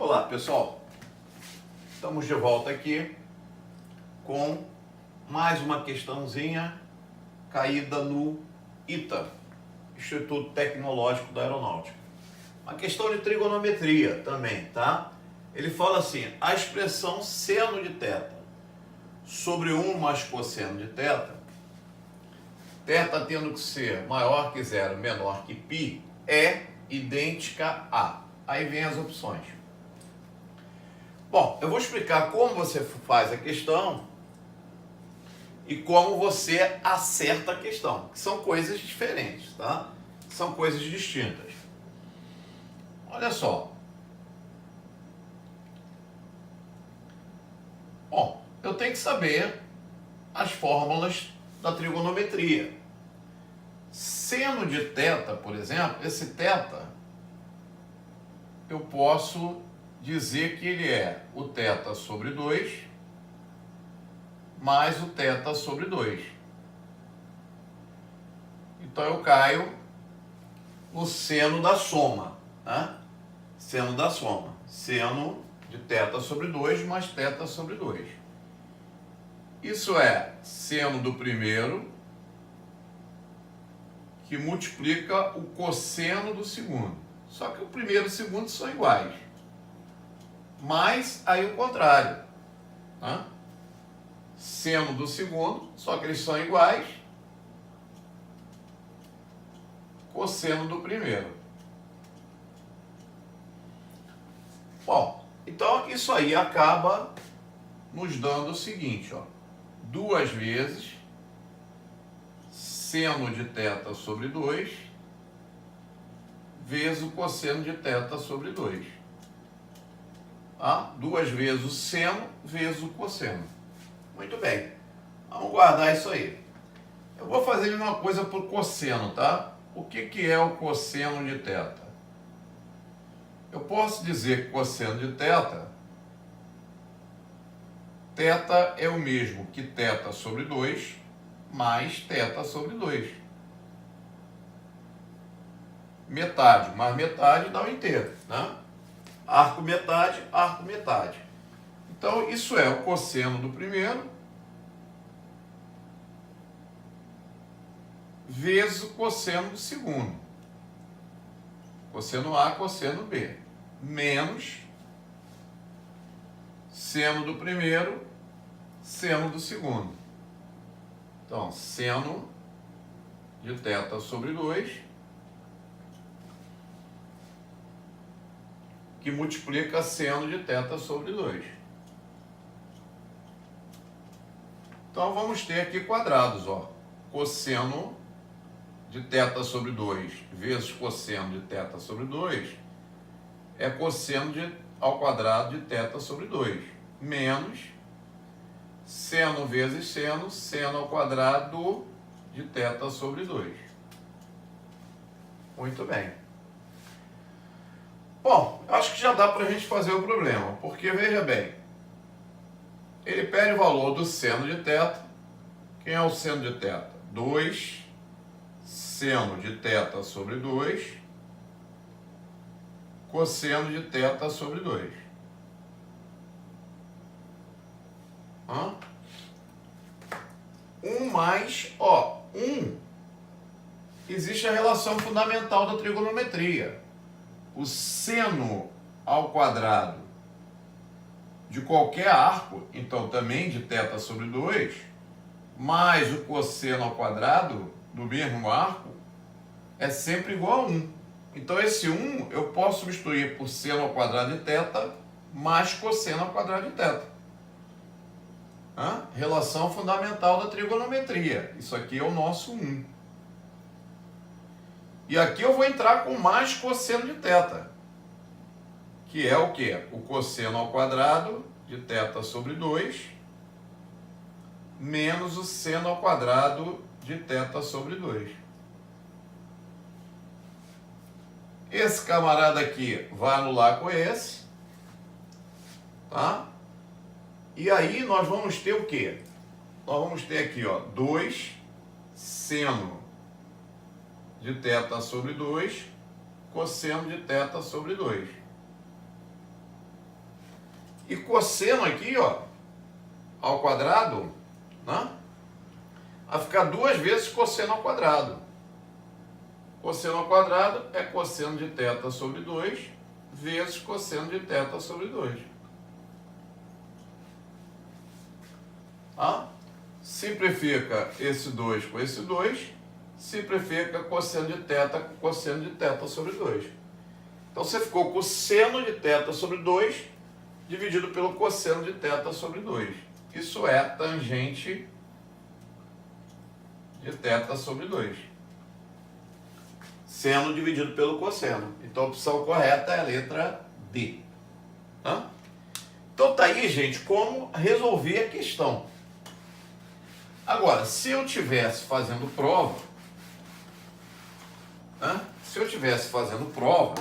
Olá, pessoal. Estamos de volta aqui com mais uma questãozinha caída no ITA, Instituto Tecnológico da Aeronáutica. Uma questão de trigonometria também, tá? Ele fala assim, a expressão seno de θ sobre 1 mais cosseno de θ, θ tendo que ser maior que zero, menor que π, é idêntica a. Aí vem as opções. Bom, eu vou explicar como você faz a questão e como você acerta a questão, que são coisas diferentes, tá? São coisas distintas. Olha só. Bom, eu tenho que saber as fórmulas da trigonometria. Seno de θ, por exemplo, esse θ, eu posso dizer que ele é o θ sobre 2 mais o θ sobre 2. Então eu caio no seno da soma, né? Seno da soma. Seno de θ sobre 2 mais θ sobre 2. Isso é seno do primeiro que multiplica o cosseno do segundo. Só que o primeiro e o segundo são iguais. Mas aí o contrário, né? Seno do segundo, só que eles são iguais, cosseno do primeiro. Bom, então isso aí acaba nos dando o seguinte, ó, 2 vezes seno de θ sobre 2 vezes o cosseno de θ sobre 2. 2 vezes o seno vezes o cosseno. Muito bem. Vamos guardar isso aí. Eu vou fazer uma coisa para o cosseno, tá? O que é o cosseno de θ? Eu posso dizer que cosseno de θ, θ é o mesmo que θ sobre 2 mais θ sobre 2. Metade mais metade dá o inteiro, né? Arco metade, arco metade. Então, isso é o cosseno do primeiro vezes o cosseno do segundo. Cosseno A, cosseno B. Menos seno do primeiro, seno do segundo. Então, seno de θ sobre 2, que multiplica seno de θ sobre 2. Então, vamos ter aqui quadrados, ó. Cosseno de θ sobre 2 vezes cosseno de θ sobre 2 é cosseno ao quadrado de θ sobre 2, menos seno vezes seno, seno ao quadrado de θ sobre 2. Muito bem. Bom, acho que já dá para a gente fazer o problema, porque veja bem, ele pede o valor do seno de θ. Quem é o seno de θ? 2 seno de θ sobre 2 cosseno de θ sobre 2. 1 mais, 1, existe a relação fundamental da trigonometria. O seno ao quadrado de qualquer arco, então também de θ sobre 2, mais o cosseno ao quadrado do mesmo arco, é sempre igual a 1. Então esse 1 eu posso substituir por seno ao quadrado de θ mais cosseno ao quadrado de θ. Relação fundamental da trigonometria. Isso aqui é o nosso 1. E aqui eu vou entrar com mais cosseno de θ, que é o quê? O cosseno ao quadrado de θ sobre 2 menos o seno ao quadrado de θ sobre 2. Esse camarada aqui vai anular com esse, tá? E aí nós vamos ter o quê? Nós vamos ter aqui, 2 seno de θ sobre 2 cosseno de θ sobre 2. E cosseno aqui, ó, ao quadrado, né? Vai ficar 2 vezes cosseno ao quadrado. Cosseno ao quadrado é cosseno de θ sobre 2 vezes cosseno de θ sobre 2. Tá? Simplifica esse 2 com esse 2, simplifica cosseno de θ com cosseno de θ sobre 2. Então você ficou com seno de θ sobre 2 dividido pelo cosseno de θ sobre 2. Isso é tangente de θ sobre 2. Seno dividido pelo cosseno. Então a opção correta é a letra D. Tá? Então tá aí, gente, como resolver a questão. Agora, se eu estivesse fazendo prova, né? Se eu estivesse fazendo prova,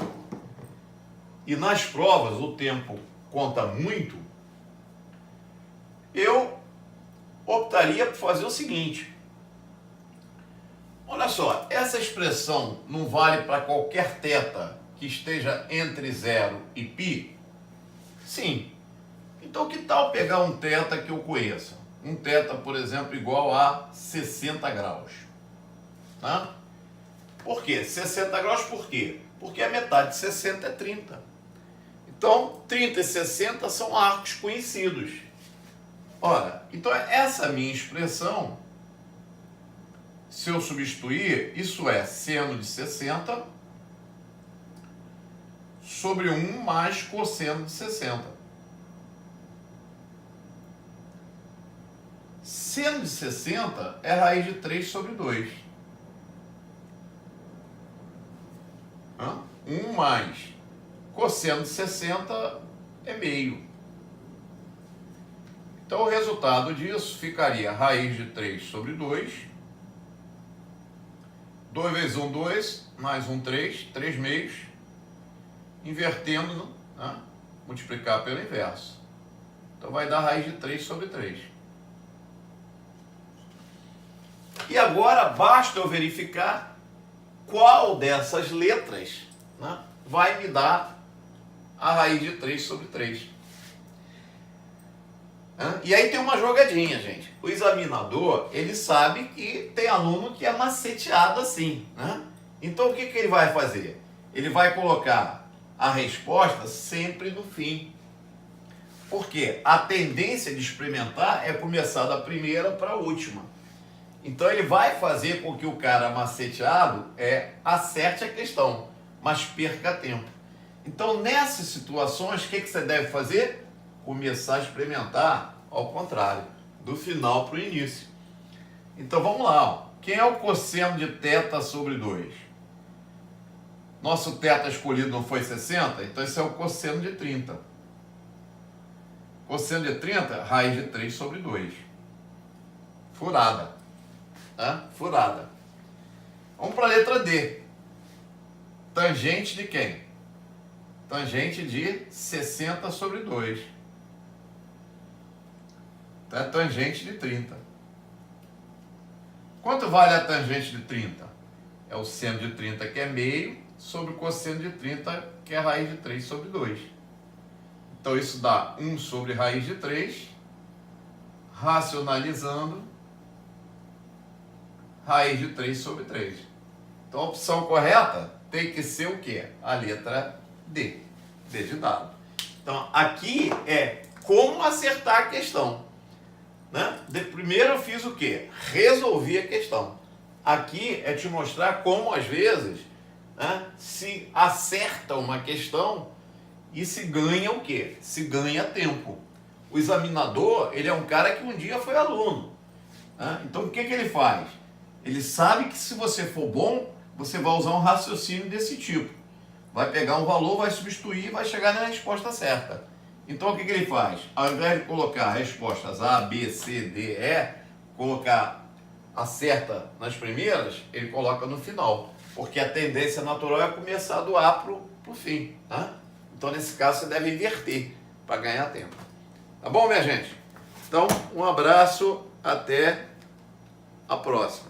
e nas provas o tempo conta muito, eu optaria por fazer o seguinte. Olha só, essa expressão não vale para qualquer θ que esteja entre 0 e π? Sim. Então que tal pegar um θ que eu conheça? Um θ, por exemplo, igual a 60 graus. Tá? Por quê? 60 graus por quê? Porque a metade de 60 é 30. Então, 30 e 60 são arcos conhecidos. Ora, então essa minha expressão, se eu substituir, isso é seno de 60 sobre 1 mais cosseno de 60. Seno de 60 é raiz de 3 sobre 2. 1 mais cosseno de 60 é meio. Então o resultado disso ficaria raiz de 3 sobre 2. 2 vezes 1, 2, mais 1, 3, 3 meios, invertendo, né? Multiplicar pelo inverso. Então vai dar raiz de 3 sobre 3. E agora basta eu verificar qual dessas letras, né, vai me dar a raiz de 3 sobre 3. E aí tem uma jogadinha, gente. O examinador, ele sabe que tem aluno que é maceteado assim, né? Então o que ele vai fazer? Ele vai colocar a resposta sempre no fim. Porque a tendência de experimentar é começar da primeira para a última. Então ele vai fazer com que o cara maceteado acerte a questão, mas perca tempo. Então nessas situações, o que você deve fazer? Começar a experimentar ao contrário, do final para o início. Então vamos lá, ó. Quem é o cosseno de θ sobre 2? Nosso θ escolhido não foi 60? Então esse é o cosseno de 30. Cosseno de 30, raiz de 3 sobre 2. Furada. Tá? Furada. Vamos para a letra D. Tangente de quem? Tangente de 60 sobre 2. É tangente de 30. Quanto vale a tangente de 30? É o seno de 30, que é meio, sobre o cosseno de 30, que é a raiz de 3 sobre 2. Então isso dá 1 sobre raiz de 3, racionalizando, raiz de 3 sobre 3. Então a opção correta tem que ser o quê? A letra D. D de dado. Então aqui é como acertar a questão. Né? Primeiro eu fiz o quê? Resolvi a questão. Aqui é te mostrar como às vezes, né, se acerta uma questão e se ganha o quê? Se ganha tempo. O examinador, ele é um cara que um dia foi aluno. Né? Então o que ele faz? Ele sabe que se você for bom, você vai usar um raciocínio desse tipo. Vai pegar um valor, vai substituir e vai chegar na resposta certa. Então o que ele faz? Ao invés de colocar respostas A, B, C, D, E, colocar a certa nas primeiras, ele coloca no final. Porque a tendência natural é começar do A para o fim. Tá? Então nesse caso você deve inverter para ganhar tempo. Tá bom, minha gente? Então um abraço, até a próxima.